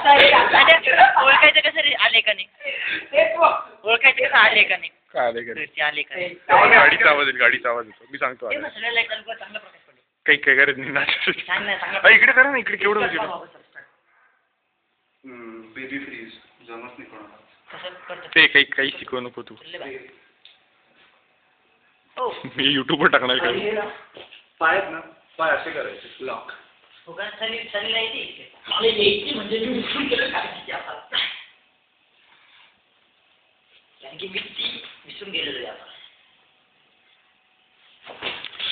ओळखायचं कसं रे आले का नाही ओळखायचं कसं आले का नाही काय आले का आले का नाही गाडीचा आवाज येईल गाडीचा आवाज येतो मी सांगतो चांगला प्रकाश पडेल काही काय गरज नाही ना इकडे करा ना इकडे केवढं बेबी फ्रीज जमत नाही कोणाला ते काही शिकवू नको तू मी युट्यूबवर टाकणार काय पाय ना पाय असे करायचे लॉक म्हणजे मी विसरून गेलेलो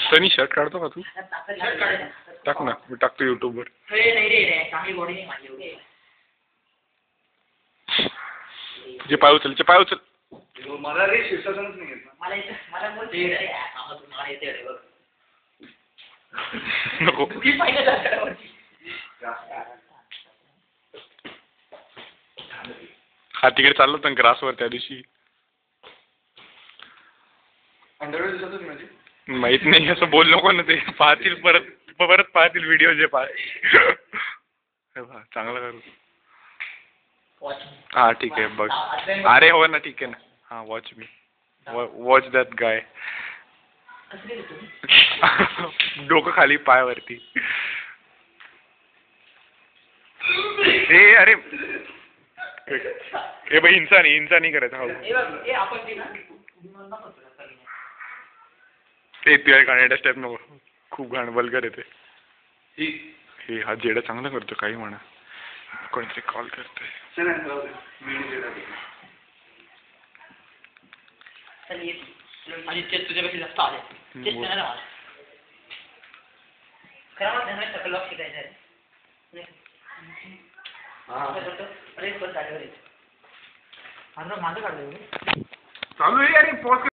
सनी शर्ट काढतो का तू टाक ना मी टाकतो युट्यूबवर नाही रे चांगली बॉडी नाही माझी जे पाय उचल पाय उचल मला रे शीर्षासनच नाही घेत मला नको हा तिकडे चाललो होता ग्रासवर त्या दिवशी अंडरवेअर दिसत होती माझी माहित नाही असं बोल नको ना ते पाहतील परत पाहतील व्हिडिओ जे चांगलं करू हा ठीक आहे बघ अरे हो ना ठीक आहे ना हा वॉच मी वॉच दॅट गाय डोकं खाली पायावरती अरे हे बाई इंचा नाही करायचा हा ते तुझ्या गाण्याच्या स्टेप नको खूप घाण वल्गर येते हे हा जेडा चांगला करतो काही म्हणा कोणतरी कॉल करतोय तुझ्यापेक्षा जास्त आले माझं काढलं चालू आहे